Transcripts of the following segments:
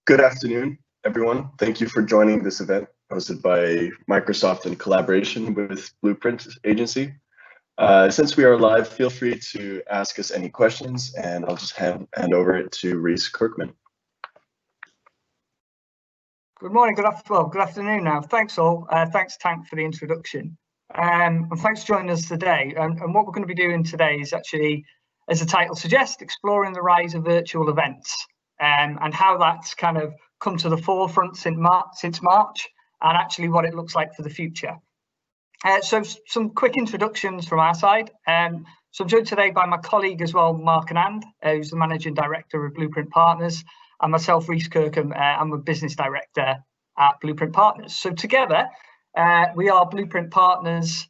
Good afternoon, everyone. Thank you for joining this event hosted by Microsoft in collaboration with Blueprint Agency. Since we are live, feel free to ask us any questions, and I'll just hand over it to Reese Kirkman. Good morning, good afternoon now. Thanks all. Thanks, Tank, for the introduction. And thanks for joining us today. And what we're going to be doing today is actually, as the title suggests, exploring the rise of virtual events and how that's kind of come to the forefront since March and actually what it looks like for the future. So some quick introductions from our side. So I'm joined today by my colleague as well, Mark Anand, who's the Managing Director of Blueprint Partners, and myself, Reese Kirkham. I'm a Business Director at Blueprint Partners. So together, we are Blueprint Partners.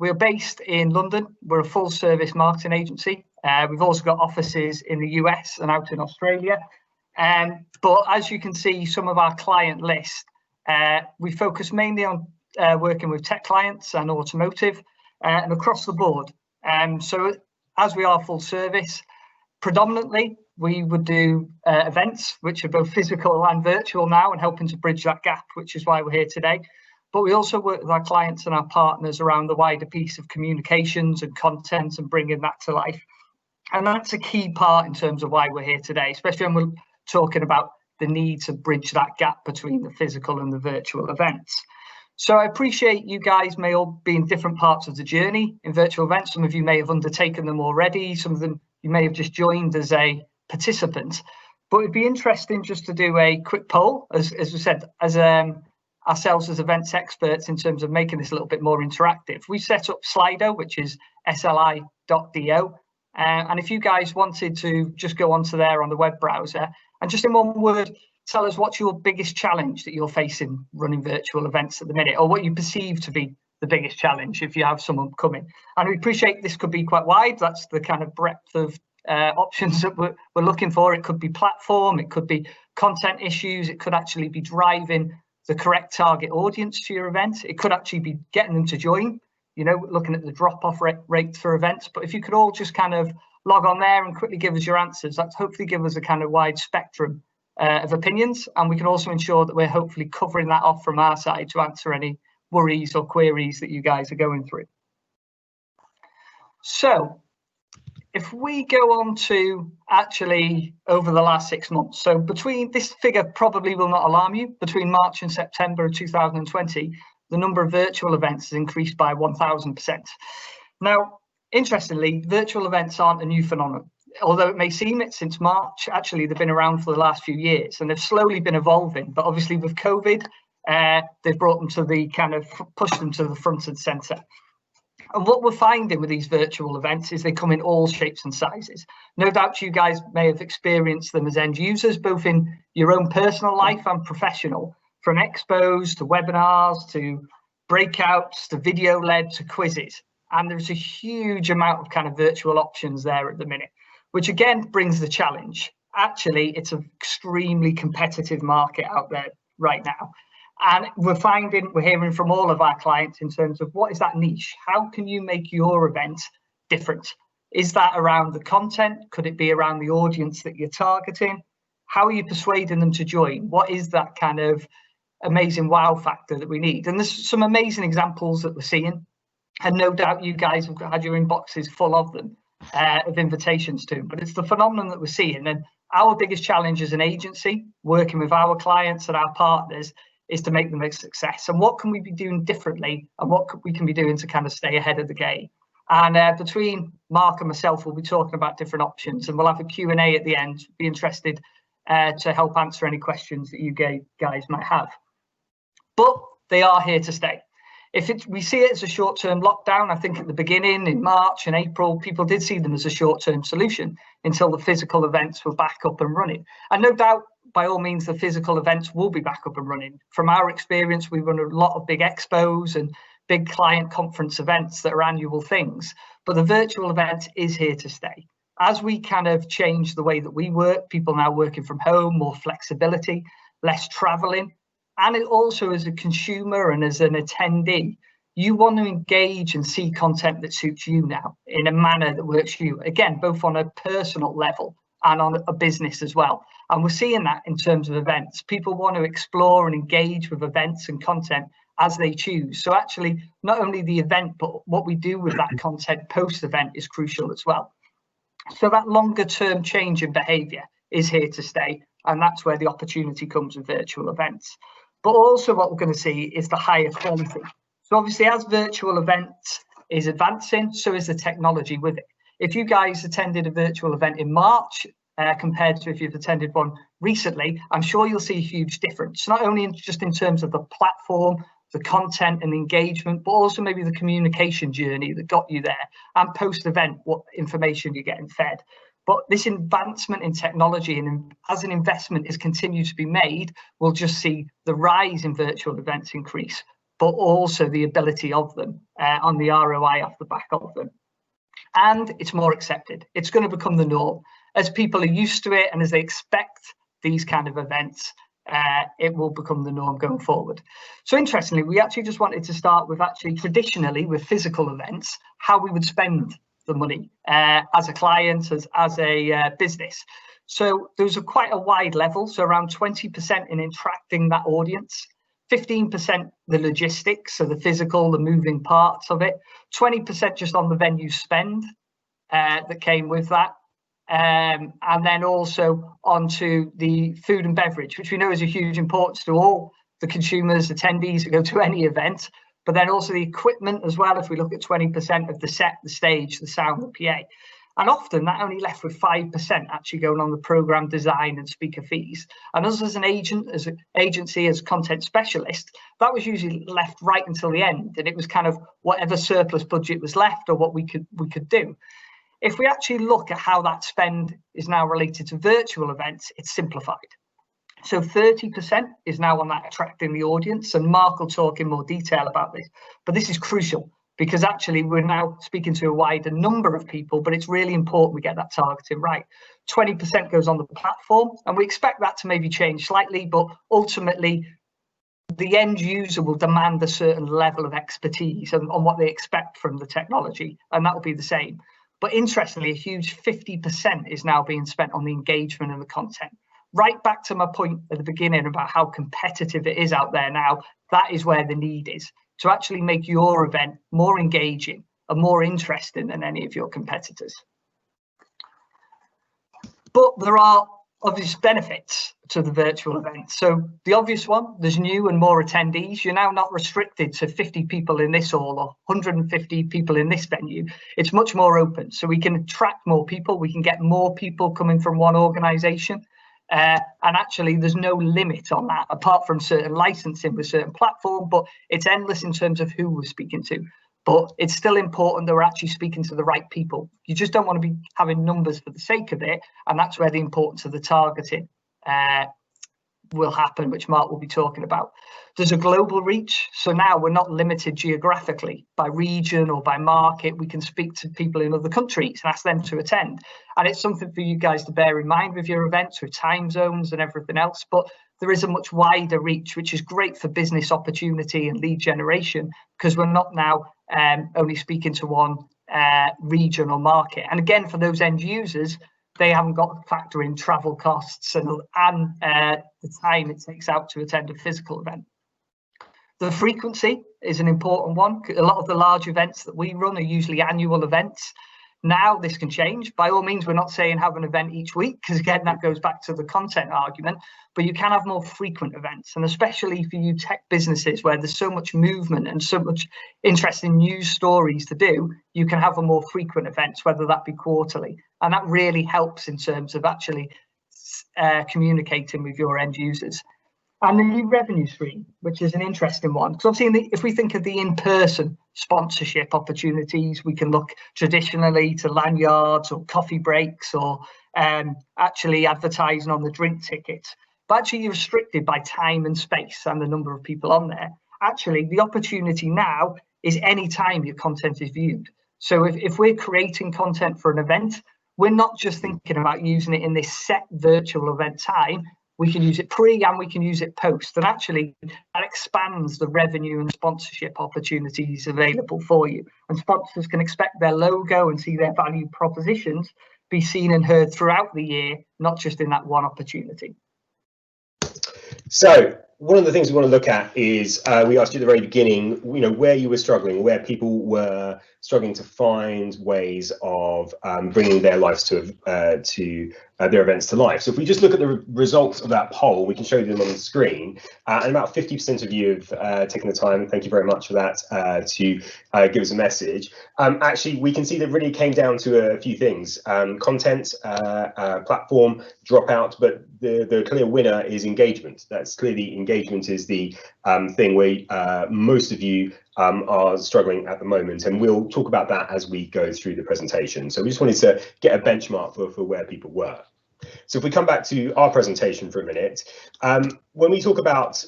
We're based in London. We're a full service marketing agency. We've also got offices in the US and out in Australia. But as you can see, some of our client list, we focus mainly on working with tech clients and automotive and across the board. So as we are full service, predominantly we would do events, which are both physical and virtual now, and helping to bridge that gap, which is why we're here today. But we also work with our clients and our partners around the wider piece of communications and content and bringing that to life. And that's a key part in terms of why we're here today, especially when we're talking about the need to bridge that gap between the physical and the virtual events. So I appreciate you guys may all be in different parts of the journey in virtual events. Some of you may have undertaken them already. Some of them you may have just joined as a participant. But it'd be interesting just to do a quick poll, as we said, as ourselves as events experts in terms of making this a little bit more interactive. We set up Slido, which is sli.do. And if you guys wanted to just go onto there on the web browser and just in one word, tell us what's your biggest challenge that you're facing running virtual events at the minute, or what you perceive to be the biggest challenge if you have someone coming. And we appreciate this could be quite wide. That's the kind of breadth of options that we're looking for. It could be platform, it could be content issues, it could actually be driving the correct target audience to your event. It could actually be getting them to join, you know, looking at the drop-off rate for events. But if you could all just kind of log on there and quickly give us your answers, that's hopefully give us a kind of wide spectrum of opinions, and we can also ensure that we're hopefully covering that off from our side to answer any worries or queries that you guys are going through. So if we go on to actually over the last 6 months, so between this figure probably will not alarm you, between March and September of 2020, the number of virtual events has increased by 1000%. Now, interestingly, virtual events aren't a new phenomenon. Although it may seem it since March, actually they've been around for the last few years and they've slowly been evolving. But obviously with COVID, they've brought them to the kind of pushed them to the front and center. And what we're finding with these virtual events is they come in all shapes and sizes. No doubt you guys may have experienced them as end users, both in your own personal life and professional, from expos to webinars to breakouts to video led to quizzes. And there's a huge amount of kind of virtual options there at the minute, which again brings the challenge. Actually, it's an extremely competitive market out there right now. And we're hearing from all of our clients in terms of what is that niche? How can you make your event different? Is that around the content? Could it be around the audience that you're targeting? How are you persuading them to join? What is that kind of amazing wow factor that we need? And there's some amazing examples that we're seeing. And no doubt you guys have had your inboxes full of them, of invitations to, but it's the phenomenon that we're seeing. And our biggest challenge as an agency, working with our clients and our partners, is to make them a success. And what can we be doing differently, and what we can be doing to kind of stay ahead of the game? And between Mark and myself, we'll be talking about different options, and we'll have a Q&A at the end. Be interested to help answer any questions that you guys might have. But they are here to stay. We see it as a short-term lockdown, I think at the beginning in March and April, people did see them as a short-term solution until the physical events were back up and running. And no doubt, by all means, the physical events will be back up and running. From our experience, we run a lot of big expos and big client conference events that are annual things, but the virtual event is here to stay. As we kind of change the way that we work, people now working from home, more flexibility, less traveling. And it also, as a consumer and as an attendee, you want to engage and see content that suits you now in a manner that works for you. Again, both on a personal level and on a business as well. And we're seeing that in terms of events. People want to explore and engage with events and content as they choose. So actually, not only the event, but what we do with that content post-event is crucial as well. So that longer term change in behaviour is here to stay. And that's where the opportunity comes with virtual events. But also what we're going to see is the higher quality. So obviously, as virtual events is advancing, so is the technology with it. If you guys attended a virtual event in March, compared to if you've attended one recently, I'm sure you'll see a huge difference, not only just in terms of the platform, the content and the engagement, but also maybe the communication journey that got you there, and post-event, what information you're getting fed. But this advancement in technology, and as an investment is continued to be made, we'll just see the rise in virtual events increase, but also the ability of them on the ROI off the back of them. And it's more accepted. It's going to become the norm. As people are used to it and as they expect these kind of events, it will become the norm going forward. So interestingly, we actually just wanted to start with actually traditionally with physical events, how we would spend the money as a client, as a business. So there's quite a wide level, so around 20% in attracting that audience, 15% the logistics, so the physical, the moving parts of it, 20% just on the venue spend that came with that. And then also onto the food and beverage, which we know is a huge importance to all the consumers, attendees that go to any event, but then also the equipment as well. If we look at 20% of the set, the stage, the sound, the PA, and often that only left with 5% actually going on the program design and speaker fees. And us as an agent, as an agency, as content specialist, that was usually left right until the end, and it was kind of whatever surplus budget was left or what we could do. If we actually look at how that spend is now related to virtual events, it's simplified. So 30% is now on that attracting the audience, and Mark will talk in more detail about this, but this is crucial because actually we're now speaking to a wider number of people, but it's really important we get that targeting right. 20% goes on the platform, and we expect that to maybe change slightly, but ultimately the end user will demand a certain level of expertise on what they expect from the technology, and that will be the same. But interestingly, a huge 50% is now being spent on the engagement and the content. Right back to my point at the beginning about how competitive it is out there now, that is where the need is, to actually make your event more engaging and more interesting than any of your competitors. But there are obvious benefits to the virtual event. So the obvious one, there's new and more attendees. You're now not restricted to 50 people in this hall or 150 people in this venue. It's much more open. So we can attract more people. We can get more people coming from one organization. And actually, there's no limit on that, apart from certain licensing with certain platform, but it's endless in terms of who we're speaking to. But it's still important that we're actually speaking to the right people. You just don't want to be having numbers for the sake of it. And that's where the importance of the targeting will happen, which Mark will be talking about. There's a global reach. So now we're not limited geographically by region or by market. We can speak to people in other countries and ask them to attend. And it's something for you guys to bear in mind with your events, with time zones and everything else. But there is a much wider reach, which is great for business opportunity and lead generation, because we're not now only speaking to one region or market. And again, for those end users, they haven't got to factor in travel costs and the time it takes out to attend a physical event. The frequency is an important one. A lot of the large events that we run are usually annual events. Now this can change. By all means, we're not saying have an event each week, because again, that goes back to the content argument, but you can have more frequent events. And especially for you tech businesses where there's so much movement and so much interesting news stories to do, you can have a more frequent events, whether that be quarterly. And that really helps in terms of actually communicating with your end users. And the new revenue stream, which is an interesting one. So obviously, if we think of the in-person sponsorship opportunities, we can look traditionally to lanyards or coffee breaks or actually advertising on the drink tickets. But actually, you're restricted by time and space and the number of people on there. Actually, the opportunity now is any time your content is viewed. So if we're creating content for an event, we're not just thinking about using it in this set virtual event time. We can use it pre and we can use it post. And actually, that expands the revenue and sponsorship opportunities available for you. And sponsors can expect their logo and see their value propositions be seen and heard throughout the year, not just in that one opportunity? So one of the things we want to look at is we asked you at the very beginning, where you were struggling, where people were struggling to find ways of bringing their lives to their events to life. So if we just look at the results of that poll, we can show them on the screen, and about 50% of you have taken the time, thank you very much for that, to give us a message. Actually, we can see that really came down to a few things: content, platform, dropout, but the clear winner is engagement. That's clearly engagement is the thing where most of you are struggling at the moment, and we'll talk about that as we go through the presentation. So we just wanted to get a benchmark for where people were. So if we come back to our presentation for a minute, when we talk about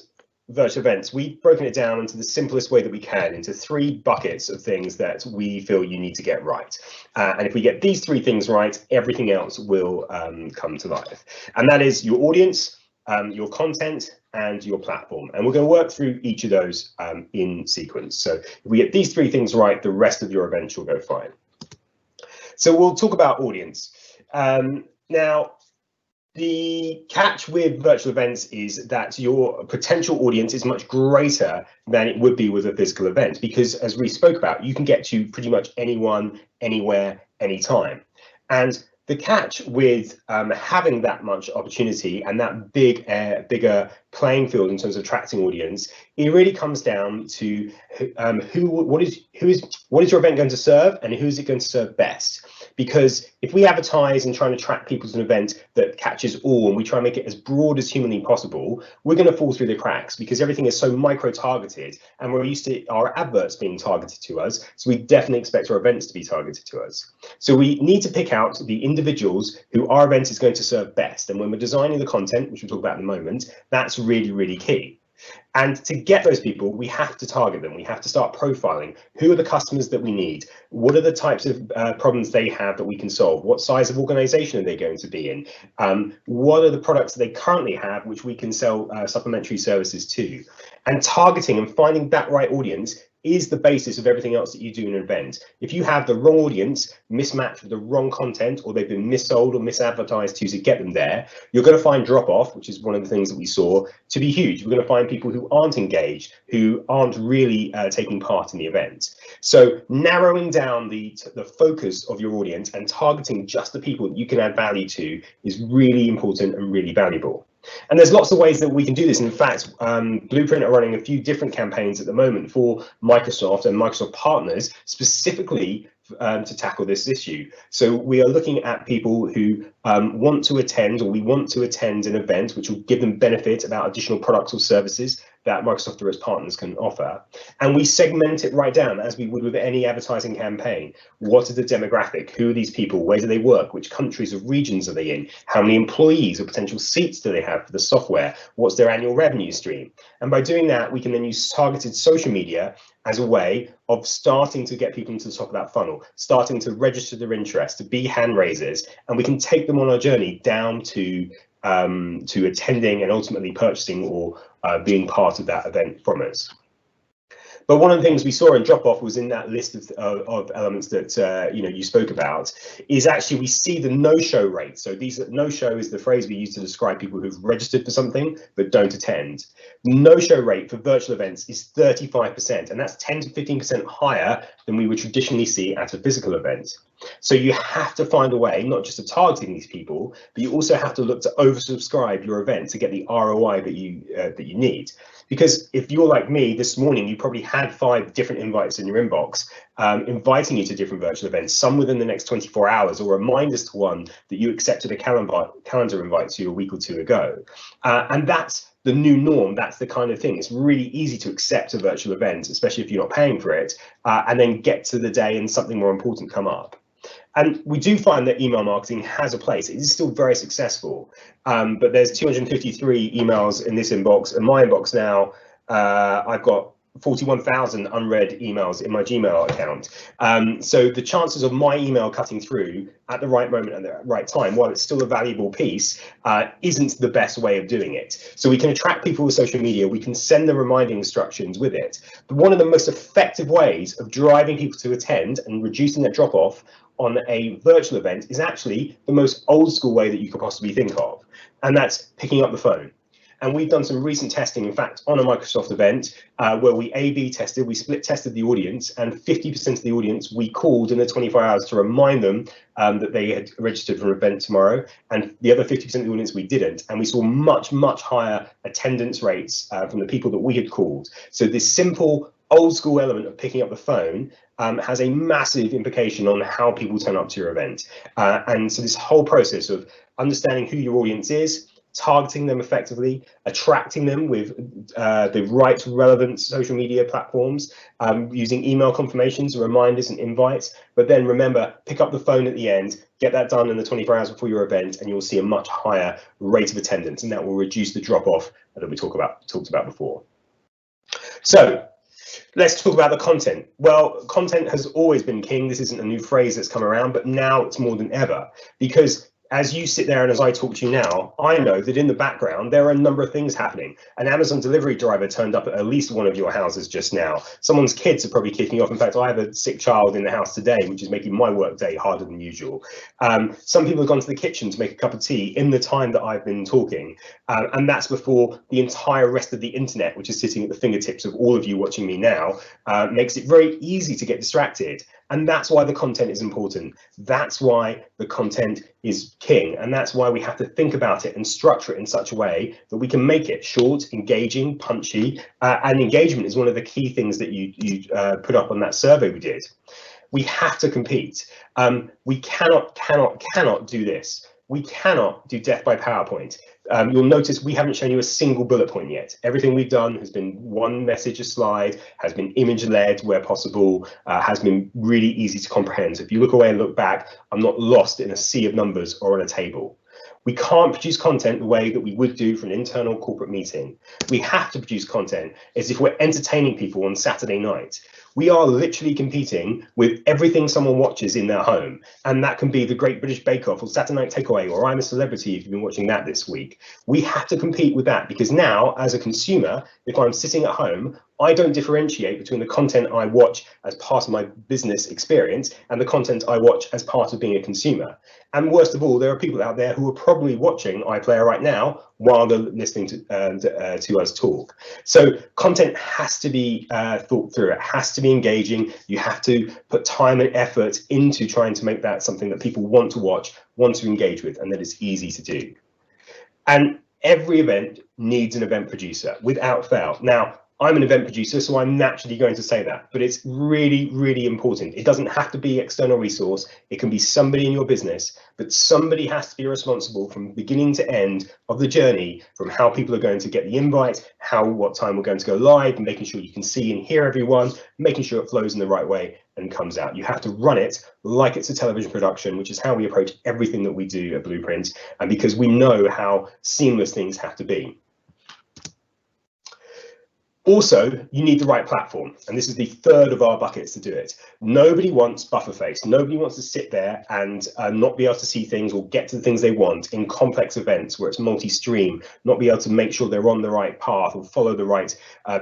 virtual events, we've broken it down into the simplest way that we can, into 3 buckets of things that we feel you need to get right. And if we get these 3 things right, everything else will come to life. And that is your audience, your content, and your platform. And we're going to work through each of those in sequence. So if we get these 3 things right, the rest of your events will go fine. So we'll talk about audience. Now, the catch with virtual events is that your potential audience is much greater than it would be with a physical event, because as we spoke about, you can get to pretty much anyone, anywhere, anytime. And the catch with having that much opportunity and that bigger playing field in terms of attracting audience, it really comes down to what is your event going to serve, and who is it going to serve best? Because if we advertise and try and attract people to an event that catches all, and we try and make it as broad as humanly possible, we're going to fall through the cracks, because everything is so micro-targeted, and we're used to our adverts being targeted to us. So we definitely expect our events to be targeted to us. So we need to pick out the individuals who our event is going to serve best. And when we're designing the content, which we'll talk about in a moment, that's really, really key. And to get those people, we have to target them. We have to start profiling. Who are the customers that we need? What are the types of problems they have that we can solve? What size of organization are they going to be in? What are the products that they currently have which we can sell supplementary services to? And targeting and finding that right audience is the basis of everything else that you do in an event. If you have the wrong audience mismatched with the wrong content, or they've been misold or misadvertised to get them there, you're going to find drop off, which is one of the things that we saw, to be huge. We're going to find people who aren't engaged, who aren't really taking part in the event. So narrowing down the focus of your audience and targeting just the people that you can add value to is really important and really valuable. And there's lots of ways that we can do this. In fact, Blueprint are running a few different campaigns at the moment for Microsoft and Microsoft partners, specifically to tackle this issue. So we are looking at people who want to attend, or we want to attend an event which will give them benefit about additional products or services that Microsoft or its partners can offer. And we segment it right down as we would with any advertising campaign. What is the demographic? Who are these people? Where do they work? Which countries or regions are they in? How many employees or potential seats do they have for the software? What's their annual revenue stream? And by doing that, we can then use targeted social media as a way of starting to get people into the top of that funnel, starting to register their interest, to be hand raisers, and we can take them on our journey down to attending and ultimately purchasing or being part of that event from us. But one of the things we saw in drop-off was in that list of elements that you spoke about, is actually we see the no-show rate. So no-show is the phrase we use to describe people who've registered for something but don't attend. No-show rate for virtual events is 35%, and that's 10 to 15% higher than we would traditionally see at a physical event. So you have to find a way, not just of targeting these people, but you also have to look to oversubscribe your event to get the ROI that you need. Because if you're like me, this morning you probably had 5 different invites in your inbox, inviting you to different virtual events, some within the next 24 hours, or reminders to one that you accepted a calendar invite to a week or 2 ago. And that's the new norm. That's the kind of thing. It's really easy to accept a virtual event, especially if you're not paying for it, and then get to the day and something more important come up. And we do find that email marketing has a place. It is still very successful, but there's 253 emails in this inbox. In my inbox now, I've got 41,000 unread emails in my Gmail account. So the chances of my email cutting through at the right moment and the right time, while it's still a valuable piece, isn't the best way of doing it. So we can attract people with social media, we can send them reminding instructions with it. But one of the most effective ways of driving people to attend and reducing that drop off on a virtual event is actually the most old school way that you could possibly think of, and that's picking up the phone. And we've done some recent testing, in fact, on a Microsoft event where we A/B tested, we split tested the audience, and 50% of the audience we called in the 24 hours to remind them that they had registered for an event tomorrow, and the other 50% of the audience we didn't. And we saw much, much higher attendance rates from the people that we had called. So this simple old school element of picking up the phone has a massive implication on how people turn up to your event. And so this whole process of understanding who your audience is, targeting them effectively, attracting them with the right relevant social media platforms, using email confirmations, reminders and invites. But then remember, pick up the phone at the end, get that done in the 24 hours before your event, and you'll see a much higher rate of attendance, and that will reduce the drop off that we talked about before. So let's talk about the content. Well, content has always been king. This isn't a new phrase that's come around, but now it's more than ever, because as you sit there and as I talk to you now, I know that in the background, there are a number of things happening. An Amazon delivery driver turned up at least one of your houses just now. Someone's kids are probably kicking off. In fact, I have a sick child in the house today, which is making my work day harder than usual. Some people have gone to the kitchen to make a cup of tea in the time that I've been talking. And that's before the entire rest of the internet, which is sitting at the fingertips of all of you watching me now, makes it very easy to get distracted. And that's why the content is important. That's why the content is king. And that's why we have to think about it and structure it in such a way that we can make it short, engaging, punchy. And engagement is one of the key things that you put up on that survey we did. We have to compete. We cannot do this. We cannot do death by PowerPoint. You'll notice we haven't shown you a single bullet point yet. Everything we've done has been one message a slide, has been image led where possible, has been really easy to comprehend. So if you look away and look back, I'm not lost in a sea of numbers or on a table. We can't produce content the way that we would do for an internal corporate meeting. We have to produce content as if we're entertaining people on Saturday night. We are literally competing with everything someone watches in their home. And that can be the Great British Bake Off or Saturday Night Takeaway or I'm a Celebrity if you've been watching that this week. We have to compete with that because now, as a consumer, if I'm sitting at home, I don't differentiate between the content I watch as part of my business experience and the content I watch as part of being a consumer. And worst of all, there are people out there who are probably watching iPlayer right now while they're listening to us talk. So content has to be thought through. It has to be engaging. You have to put time and effort into trying to make that something that people want to watch, want to engage with, and that it's easy to do. And every event needs an event producer without fail. Now, I'm an event producer, so I'm naturally going to say that, but it's really, really important. It doesn't have to be external resource. It can be somebody in your business, but somebody has to be responsible from beginning to end of the journey, from how people are going to get the invite, what time we're going to go live, and making sure you can see and hear everyone, making sure it flows in the right way and comes out. You have to run it like it's a television production, which is how we approach everything that we do at Blueprint, and because we know how seamless things have to be. Also, you need the right platform, and this is the third of our buckets to do it. Nobody wants buffer face. Nobody wants to sit there and not be able to see things or get to the things they want in complex events where it's multi-stream, not be able to make sure they're on the right path or follow the right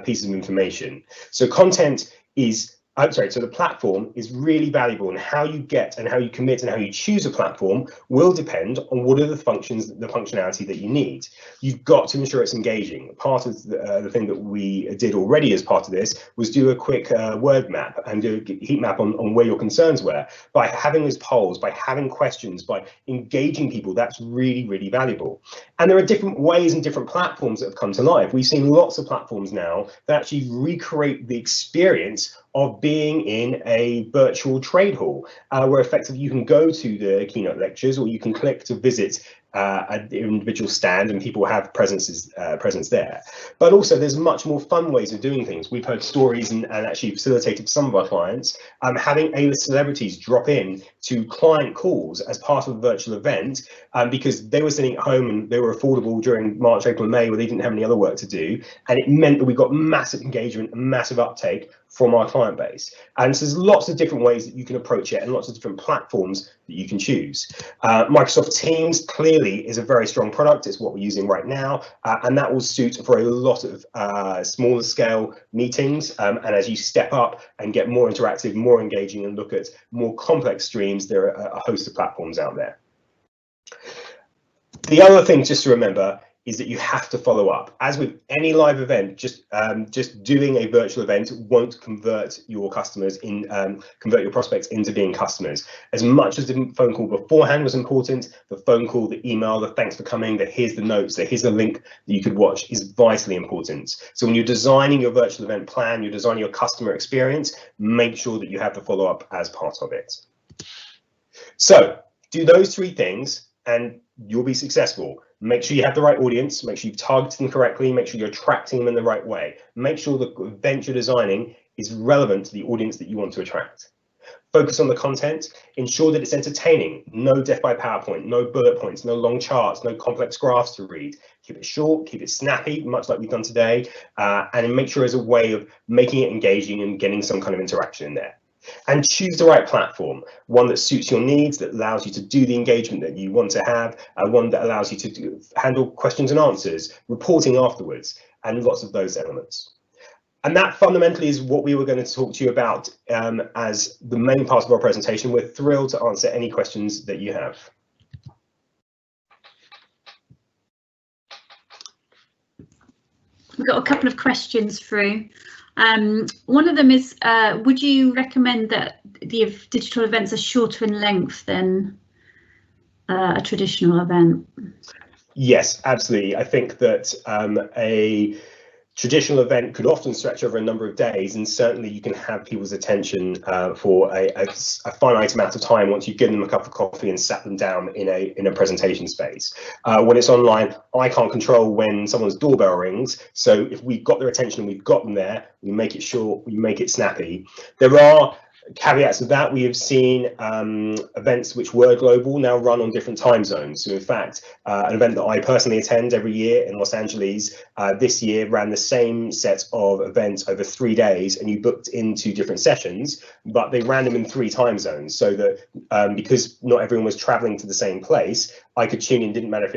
pieces of information. So content is so the platform is really valuable, and how you get and how you commit and how you choose a platform will depend on what are the functionality that you need. You've got to ensure it's engaging. Part of the thing that we did already as part of this was do a quick word map and do a heat map on where your concerns were. By having those polls, by having questions, by engaging people, that's really, really valuable. And there are different ways and different platforms that have come to life. We've seen lots of platforms now that actually recreate the experience of being in a virtual trade hall, where effectively you can go to the keynote lectures or you can click to visit an individual stand and people have presence there. But also there's much more fun ways of doing things. We've heard stories and actually facilitated some of our clients having A-list celebrities drop in to client calls as part of a virtual event because they were sitting at home and they were affordable during March, April and May where they didn't have any other work to do, and it meant that we got massive engagement and massive uptake from our client base. And so there's lots of different ways that you can approach it and lots of different platforms that you can choose. Microsoft Teams clearly is a very strong product. It's what we're using right now, and that will suit for a lot of smaller scale meetings. And as you step up and get more interactive, more engaging and look at more complex streams, there are a host of platforms out there. The other thing just to remember is that you have to follow up. As with any live event, just doing a virtual event won't convert your customers in, convert your prospects into being customers. As much as the phone call beforehand was important, the phone call, the email, the thanks for coming, the here's the notes, the here's the link that you could watch is vitally important. So when you're designing your virtual event plan, you're designing your customer experience, make sure that you have the follow-up as part of it. So do those three things and you'll be successful. Make sure you have the right audience, make sure you've targeted them correctly, make sure you're attracting them in the right way. Make sure the event you're designing is relevant to the audience that you want to attract. Focus on the content, ensure that it's entertaining, no death by PowerPoint, no bullet points, no long charts, no complex graphs to read. Keep it short, keep it snappy, much like we've done today, and make sure there's a way of making it engaging and getting some kind of interaction in there. And choose the right platform, one that suits your needs, that allows you to do the engagement that you want to have, one that allows you to handle questions and answers, reporting afterwards, and lots of those elements. And that fundamentally is what we were going to talk to you about as the main part of our presentation. We're thrilled to answer any questions that you have. We've got a couple of questions through. One of them is, would you recommend that the digital events are shorter in length than a traditional event? Yes, absolutely. I think that a traditional event could often stretch over a number of days, and certainly you can have people's attention for a finite amount of time once you've given them a cup of coffee and sat them down in a presentation space. When it's online, I can't control when someone's doorbell rings, so if we've got their attention and we've got them there, we make it short, we make it snappy. There are caveats of that. We have seen events which were global now run on different time zones. So in fact, an event that I personally attend every year in Los Angeles this year ran the same set of events over 3 days, and you booked into different sessions, but they ran them in 3 time zones, so that because not everyone was traveling to the same place, I could tune in. Didn't matter if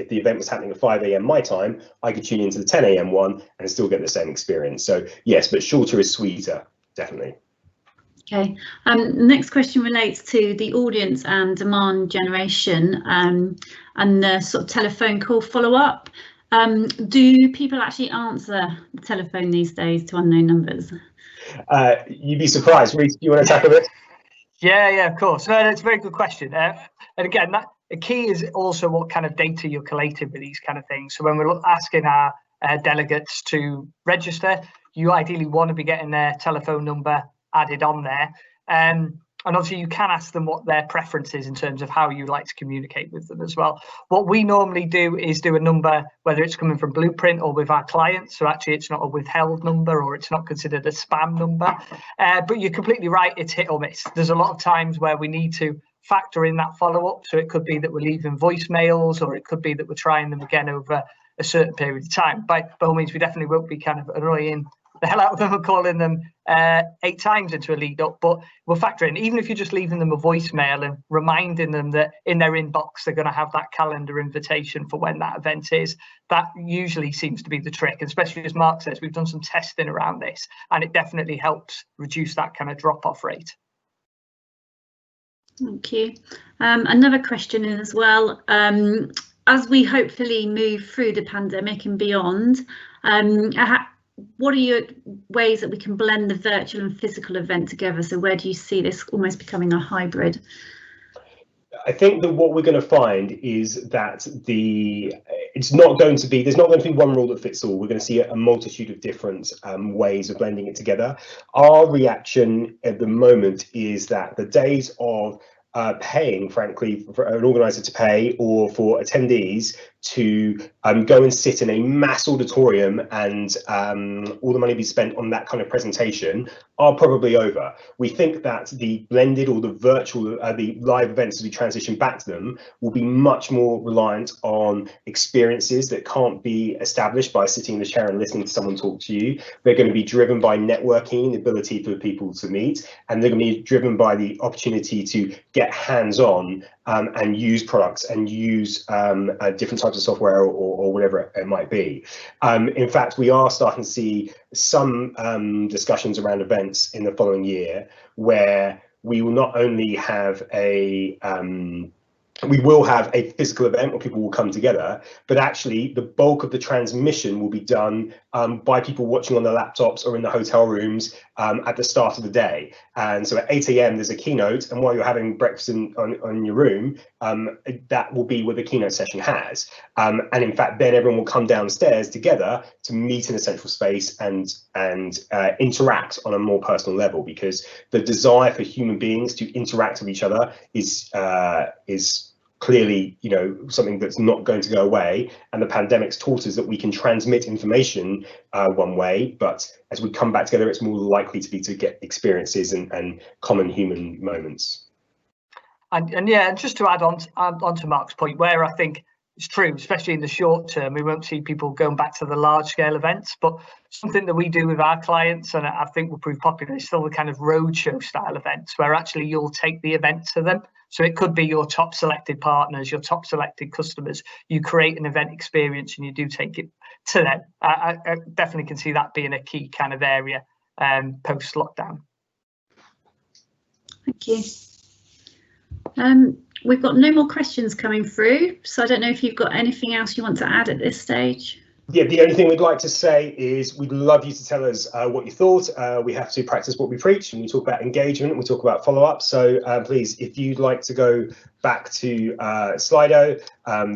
the event was happening at 5 AM my time, I could tune into the 10 AM one and still get the same experience. So yes, but shorter is sweeter, definitely. Okay, the next question relates to the audience and demand generation and the sort of telephone call follow-up. Do people actually answer the telephone these days to unknown numbers? You'd be surprised. Reece, do you want to tackle it? Yeah, of course. No, that's a very good question. And again, the key is also what kind of data you're collating with these kind of things. So when we're asking our delegates to register, you ideally want to be getting their telephone number added on there, and obviously you can ask them what their preference is in terms of how you like to communicate with them as well. What we normally do is do a number, whether it's coming from Blueprint or with our clients, so actually it's not a withheld number or it's not considered a spam number, but you're completely right, it's hit or miss. There's a lot of times where we need to factor in that follow-up, so it could be that we're leaving voicemails, or it could be that we're trying them again over a certain period of time. By all means, we definitely won't be kind of annoying the hell out of them and calling them 8 times into a lead up, but we'll factor in, even if you're just leaving them a voicemail and reminding them that in their inbox they're going to have that calendar invitation for when that event is. That usually seems to be the trick, especially as Mark says, we've done some testing around this and it definitely helps reduce that kind of drop-off rate. Thank you. Another question in as well, as we hopefully move through the pandemic and beyond, what are your ways that we can blend the virtual and physical event together? So where do you see this almost becoming a hybrid? I think that what we're going to find is that there's not going to be one rule that fits all. We're going to see a multitude of different ways of blending it together. Our reaction at the moment is that the days of paying, frankly, for an organizer to pay or for attendees to go and sit in a mass auditorium and all the money be spent on that kind of presentation are probably over. We think that the blended or the virtual, the live events as we transition back to them will be much more reliant on experiences that can't be established by sitting in the chair and listening to someone talk to you. They're going to be driven by networking, the ability for people to meet, and they're going to be driven by the opportunity to get hands-on and use products and use different types of software or whatever it might be. In fact, we are starting to see some discussions around events in the following year where we will not only have we will have a physical event where people will come together, but actually the bulk of the transmission will be done by people watching on their laptops or in the hotel rooms at the start of the day. And so at 8 AM there's a keynote, and while you're having breakfast on your room, that will be what the keynote session has. And in fact, then everyone will come downstairs together to meet in a central space and interact on a more personal level, because the desire for human beings to interact with each other is clearly, something that's not going to go away. And the pandemic's taught us that we can transmit information one way, but as we come back together, it's more likely to get experiences and common human moments. And yeah, just to add on to Mark's point, where I think it's true, especially in the short term, we won't see people going back to the large scale events, but something that we do with our clients, and I think will prove popular, is still the kind of roadshow style events where actually you'll take the event to them. So it could be your top selected partners, your top selected customers. You create an event experience and you do take it to them. I definitely can see that being a key kind of area post lockdown. Thank you. We've got no more questions coming through, so I don't know if you've got anything else you want to add at this stage. Yeah, the only thing we'd like to say is we'd love you to tell us what you thought. We have to practice what we preach, and we talk about engagement, we talk about follow-up. So please, if you'd like to go back to Slido,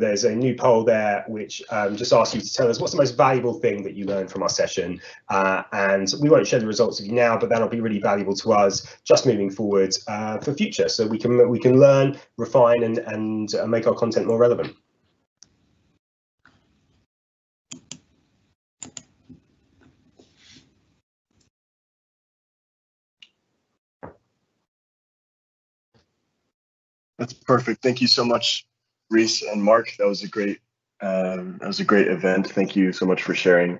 there's a new poll there which just asks you to tell us what's the most valuable thing that you learned from our session. And we won't share the results with you now, but that'll be really valuable to us just moving forward for future, so we can learn, refine, and make our content more relevant. That's perfect. Thank you so much, Reese and Mark. That was a great event. Thank you so much for sharing,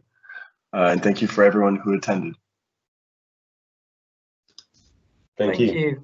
and thank you for everyone who attended. Thank you.